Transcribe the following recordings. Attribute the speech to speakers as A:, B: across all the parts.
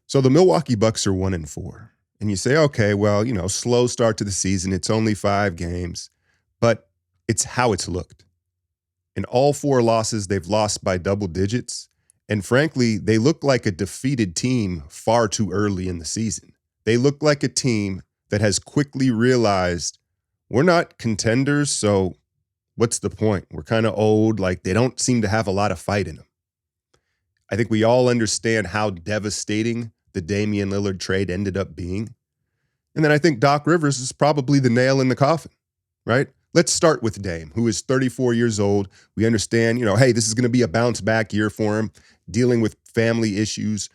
A: So the Milwaukee Bucks are 1-4. And you say, okay, well, slow start to the season. It's only 5 games, but it's how it's looked. In all 4 losses, they've lost by double digits. And frankly, they look like a defeated team far too early in the season. They look like a team that has quickly realized we're not contenders, so what's the point? We're kind of old. Like, they don't seem to have a lot of fight in them. I think we all understand how devastating the Damian Lillard trade ended up being. And then I think Doc Rivers is probably the nail in the coffin, right? Let's start with Dame, who is 34 years old. We understand, hey, this is going to be a bounce back year for him, dealing with family issues,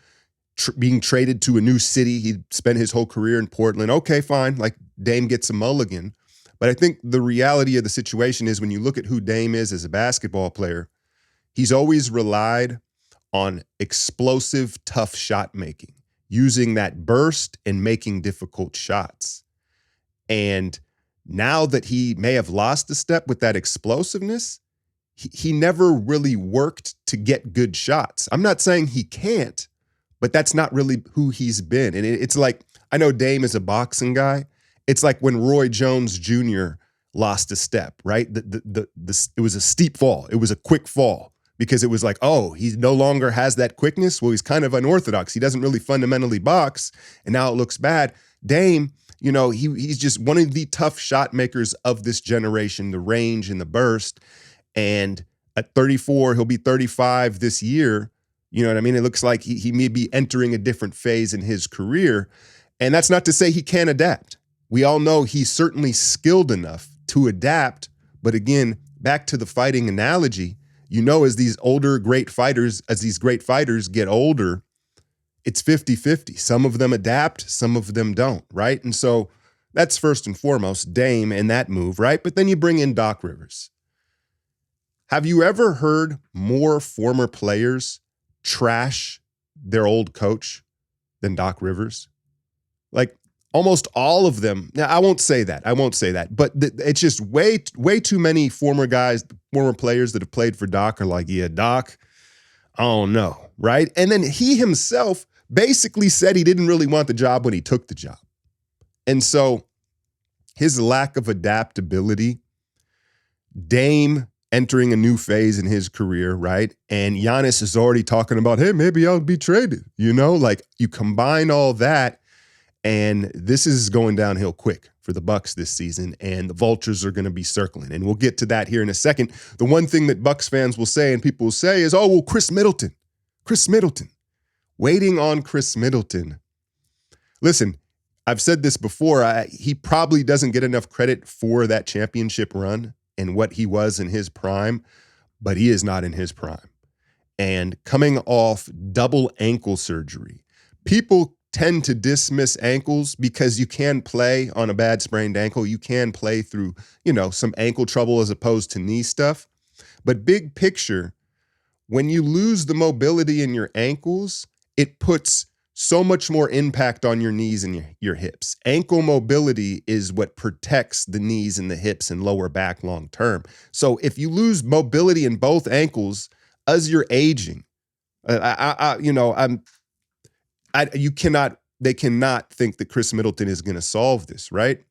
A: being traded to a new city. He spent his whole career in Portland. Okay, fine. Like, Dame gets a mulligan. But I think the reality of the situation is when you look at who Dame is as a basketball player, he's always relied on explosive, tough shot making, using that burst and making difficult shots. And now that he may have lost a step with that explosiveness, he never really worked to get good shots. I'm not saying he can't, but that's not really who he's been. And it's like, I know Dame is a boxing guy. It's like when Roy Jones Jr. lost a step, right? It was a steep fall. It was a quick fall because it was like, oh, he no longer has that quickness. Well, he's kind of unorthodox. He doesn't really fundamentally box, and now it looks bad. Dame, he's just one of the tough shot makers of this generation, the range and the burst. And at 34, he'll be 35 this year. You know what I mean? It looks like he may be entering a different phase in his career. And that's not to say he can't adapt. We all know he's certainly skilled enough to adapt. But again, back to the fighting analogy, as these great fighters get older, it's 50-50. Some of them adapt, some of them don't, right? And so that's first and foremost, Dame and that move, right? But then you bring in Doc Rivers. Have you ever heard more former players trash their old coach than Doc Rivers? Like, almost all of them. Now, I won't say that. But it's just way too many former players that have played for Doc are like, yeah, Doc, I don't know, right? And then he himself basically said he didn't really want the job when he took the job. And so his lack of adaptability, Dame entering a new phase in his career, right? And Giannis is already talking about, hey, maybe I'll be traded. Like, you combine all that, and this is going downhill quick for the Bucks this season, and the vultures are going to be circling. And we'll get to that here in a second. The one thing that Bucks fans will say and people will say is, oh, well, Chris Middleton. Waiting on Chris Middleton. Listen, I've said this before. He probably doesn't get enough credit for that championship run and what he was in his prime, but he is not in his prime. And coming off double ankle surgery, people tend to dismiss ankles because you can play on a bad sprained ankle. You can play through, some ankle trouble as opposed to knee stuff. But big picture, when you lose the mobility in your ankles, it puts so much more impact on your knees and your hips. Ankle mobility is what protects the knees and the hips and lower back long term. So if you lose mobility in both ankles as you're aging, they cannot think that Chris Middleton is going to solve this, right?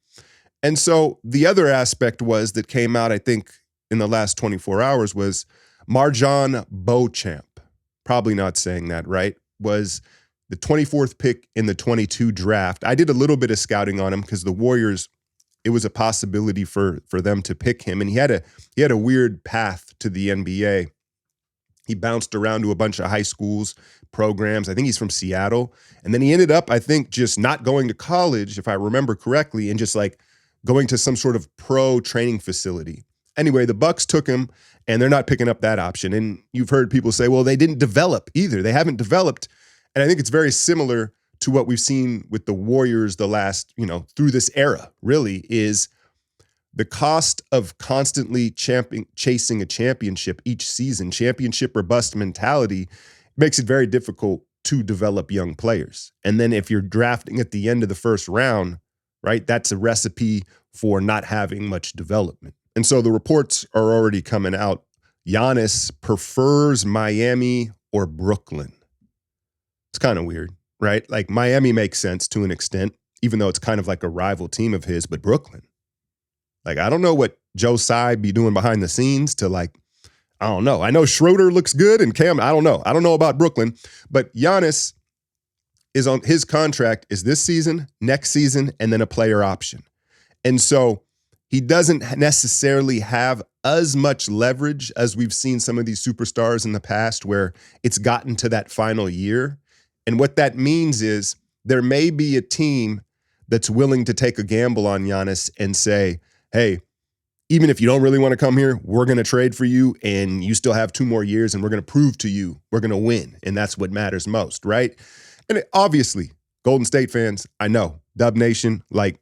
A: And so the other aspect that came out, I think, in the last 24 hours was Marjan Beauchamp, probably not saying that right, was the 24th pick in the 22 draft. I did a little bit of scouting on him because the Warriors, it was a possibility for them to pick him. And he had a weird path to the NBA. He bounced around to a bunch of high schools, programs. I think he's from Seattle. And then he ended up, I think, just not going to college, if I remember correctly, and just like going to some sort of pro training facility. Anyway, the Bucks took him, and they're not picking up that option. And you've heard people say, well, they didn't develop either. They haven't developed. And I think it's very similar to what we've seen with the Warriors the last, through this era, really, is the cost of constantly chasing a championship each season, championship or bust mentality, makes it very difficult to develop young players. And then if you're drafting at the end of the first round, right, that's a recipe for not having much development. And so the reports are already coming out. Giannis prefers Miami or Brooklyn. It's kind of weird, right? Like Miami makes sense to an extent, even though it's kind of like a rival team of his, but Brooklyn. Like, I don't know what Joe Tsai be doing behind the scenes to like, I don't know. I know Schroeder looks good and Cam, I don't know. I don't know about Brooklyn, but Giannis is on his contract is this season, next season, and then a player option. And so he doesn't necessarily have as much leverage as we've seen some of these superstars in the past where it's gotten to that final year. And what that means is there may be a team that's willing to take a gamble on Giannis and say, hey, even if you don't really want to come here, we're going to trade for you and you still have 2 more years and we're going to prove to you we're going to win. And that's what matters most, right? And obviously, Golden State fans, I know, Dub Nation, like,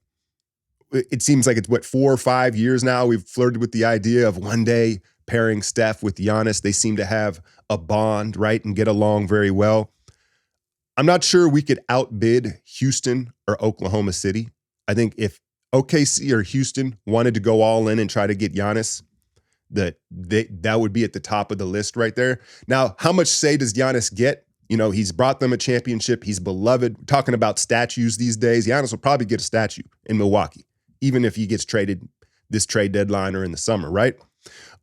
A: it seems like it's, 4 or 5 years now we've flirted with the idea of one day pairing Steph with Giannis. They seem to have a bond, right, and get along very well. I'm not sure we could outbid Houston or Oklahoma City. I think if OKC or Houston wanted to go all in and try to get Giannis, that would be at the top of the list right there. Now, how much say does Giannis get? You know, he's brought them a championship. He's beloved. Talking about statues these days, Giannis will probably get a statue in Milwaukee, even if he gets traded this trade deadline or in the summer, right?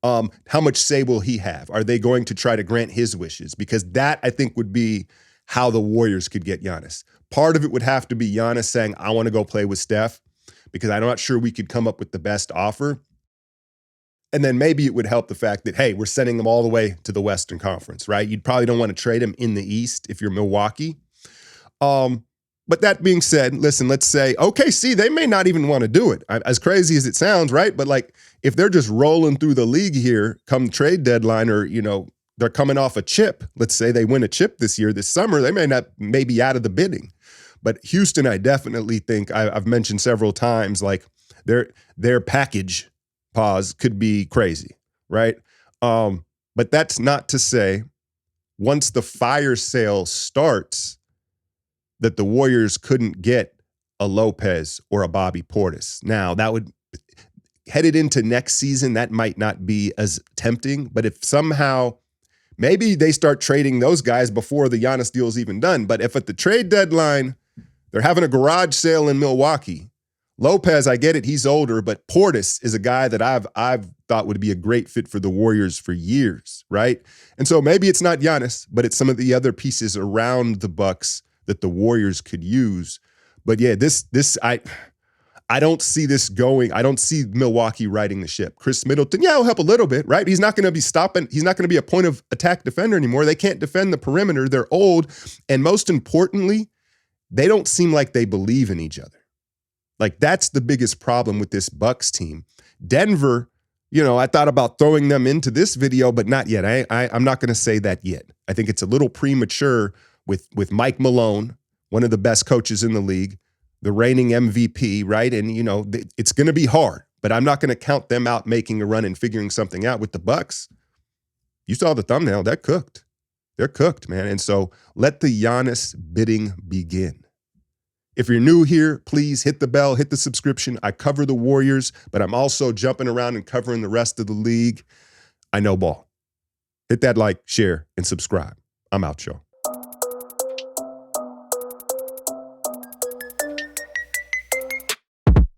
A: How much say will he have? Are they going to try to grant his wishes? Because that, I think, would be how the Warriors could get Giannis. Part of it would have to be Giannis saying, I want to go play with Steph, because I'm not sure we could come up with the best offer. And then maybe it would help the fact that, hey, we're sending them all the way to the Western Conference, right? You'd probably don't want to trade him in the East if you're Milwaukee. But that being said, listen, let's say OKC, they may not even want to do it. As crazy as it sounds, right? But like, if they're just rolling through the league here come trade deadline, or, you know, they're coming off a chip, let's say they win a chip this summer, they may be out of the bidding. But Houston, I definitely think, I've mentioned several times, like their package pause could be crazy, right? But that's not to say once the fire sale starts that the Warriors couldn't get a Lopez or a Bobby Portis. Now, that would, headed into next season, that might not be as tempting, but if somehow, maybe they start trading those guys before the Giannis deal is even done. But if at the trade deadline, they're having a garage sale in Milwaukee, Lopez, I get it, he's older, but Portis is a guy that I've thought would be a great fit for the Warriors for years, right? And so maybe it's not Giannis, but it's some of the other pieces around the Bucks that the Warriors could use. But yeah, I don't see this going. I don't see Milwaukee riding the ship. Chris Middleton, yeah, he'll help a little bit, right? He's not going to be stopping. He's not going to be a point of attack defender anymore. They can't defend the perimeter. They're old. And most importantly, they don't seem like they believe in each other. Like, that's the biggest problem with this Bucks team. Denver, you know, I thought about throwing them into this video, but not yet. I'm not going to say that yet. I think it's a little premature with Mike Malone, one of the best coaches in the league, the reigning MVP, right? And, you know, it's going to be hard, but I'm not going to count them out making a run and figuring something out with the Bucks. You saw the thumbnail. They're cooked. They're cooked, man. And so let the Giannis bidding begin. If you're new here, please hit the bell, hit the subscription. I cover the Warriors, but I'm also jumping around and covering the rest of the league. I know ball. Hit that like, share, and subscribe. I'm out, y'all.